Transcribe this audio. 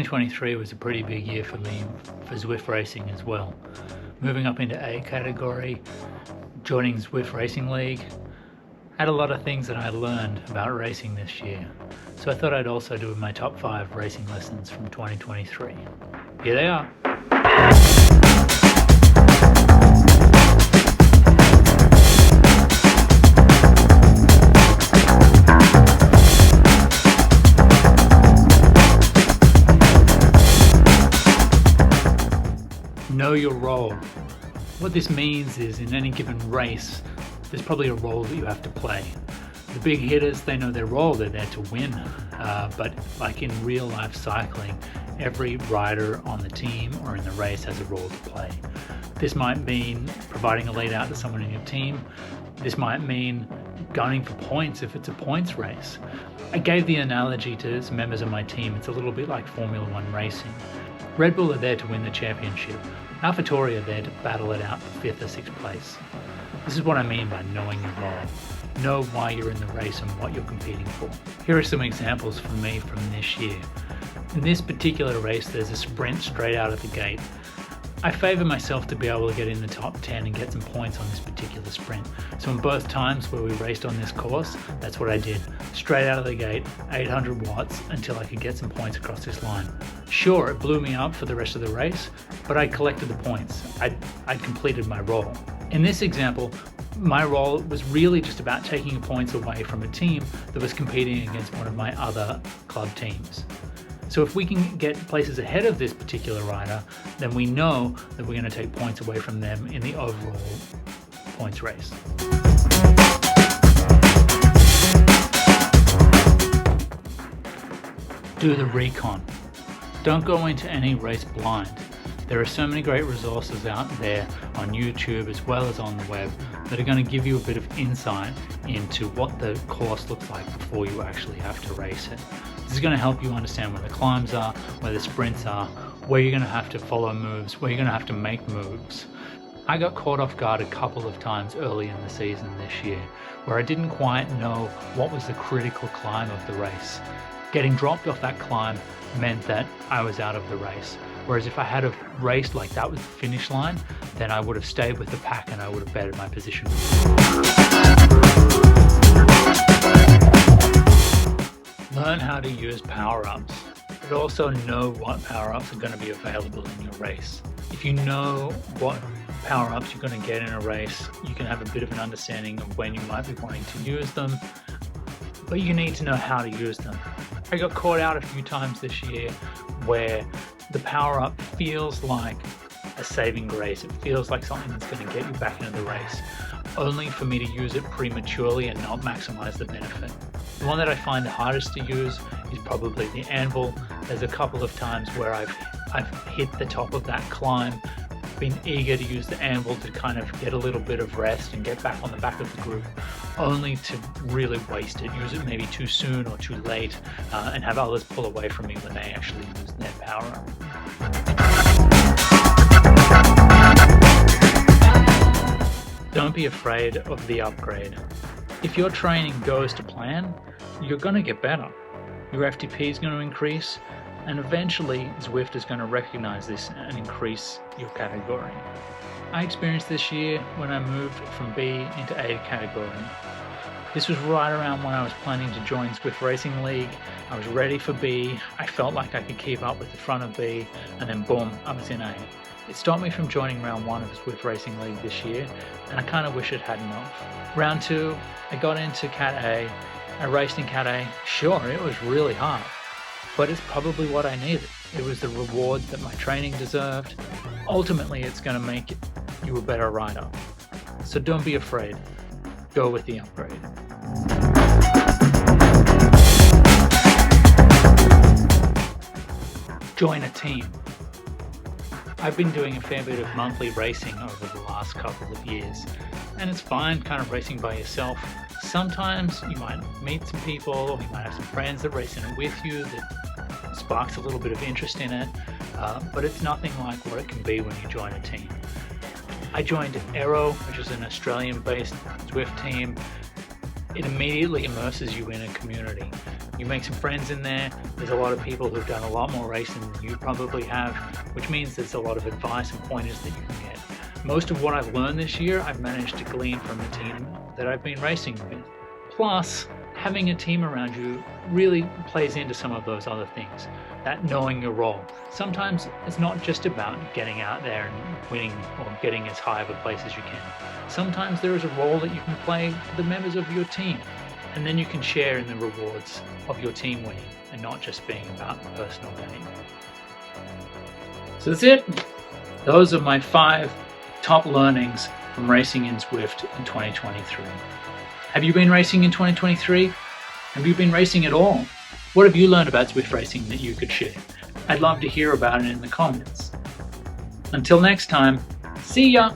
2023 was a pretty big year for me for Zwift Racing as well. Moving up into A category, joining Zwift Racing League, had a lot of things that I learned about racing this year. So I thought I'd also do my top 5 racing lessons from 2023. Here they are. Know your role. What this means is in any given race, there's probably a role that you have to play. The big hitters, they know their role, they're there to win. But like in real life cycling, every rider on the team or in the race has a role to play. This might mean providing a lead out to someone in your team. This might mean gunning for points if it's a points race. I gave the analogy to some members of my team. It's a little bit like Formula One racing. Red Bull are there to win the championship. AlphaTauri are there to battle it out for 5th or 6th place. This is what I mean by knowing your role. Know why you're in the race and what you're competing for. Here are some examples from me from this year. In this particular race, there's a sprint straight out of the gate. I favour myself to be able to get in the top 10 and get some points on this particular sprint. So in both times where we raced on this course, that's what I did. Straight out of the gate, 800 watts until I could get some points across this line. Sure, it blew me up for the rest of the race, but I collected the points. I'd completed my role. In this example, my role was really just about taking points away from a team that was competing against one of my other club teams. So if we can get places ahead of this particular rider, then we know that we're going to take points away from them in the overall points race. Do the recon. Don't go into any race blind. There are so many great resources out there on YouTube as well as on the web that are going to give you a bit of insight into what the course looks like before you actually have to race it. This is going to help you understand where the climbs are, where the sprints are, where you're going to have to follow moves, where you're going to have to make moves. I got caught off guard a couple of times early in the season this year, where I didn't quite know what was the critical climb of the race. Getting dropped off that climb meant that I was out of the race. Whereas if I had have raced like that was the finish line, then I would have stayed with the pack and I would have bettered my position. Learn how to use power-ups, but also know what power-ups are going to be available in your race. If you know what power-ups you're going to get in a race, you can have a bit of an understanding of when you might be wanting to use them, but you need to know how to use them. I got caught out a few times this year where the power-up feels like a saving grace. It feels like something that's going to get you back into the race, only for me to use it prematurely and not maximize the benefit. The one that I find the hardest to use is probably the anvil. There's a couple of times where I've hit the top of that climb, been eager to use the anvil to kind of get a little bit of rest and get back on the back of the group, only to really waste it, use it maybe too soon or too late, and have others pull away from me when they actually use their power up. Don't be afraid of the upgrade. If your training goes to plan, you're going to get better. Your FTP is going to increase, and eventually Zwift is going to recognize this and increase your category. I experienced this year when I moved from B into A category. This was right around when I was planning to join Zwift Racing League. I was ready for B, I felt like I could keep up with the front of B, and then boom, I was in A. It stopped me from joining round 1 of the Zwift Racing League this year, and I kind of wish it hadn't have. Round 2, I got into Cat A. I raced in Cat A. Sure, it was really hard, but it's probably what I needed. It was the reward that my training deserved. Ultimately, it's going to make you a better rider. So don't be afraid. Go with the upgrade. Join a team. I've been doing a fair bit of monthly racing over the last couple of years, and it's fine kind of racing by yourself. Sometimes you might meet some people, or you might have some friends that race in it with you that sparks a little bit of interest in it, but it's nothing like what it can be when you join a team. I joined Aero, which is an Australian-based Zwift team. It immediately immerses you in a community. You make some friends in there. There's a lot of people who've done a lot more racing than you probably have, which means there's a lot of advice and pointers that you can get. Most of what I've learned this year, I've managed to glean from the team that I've been racing with. Plus, having a team around you really plays into some of those other things. That knowing your role. Sometimes it's not just about getting out there and winning or getting as high of a place as you can. Sometimes there is a role that you can play for the members of your team. And then you can share in the rewards of your team winning and not just being about personal gain. So that's it. Those are my 5 top learnings from racing in Zwift in 2023. Have you been racing in 2023? Have you been racing at all? What have you learned about Zwift racing that you could share? I'd love to hear about it in the comments. Until next time, see ya!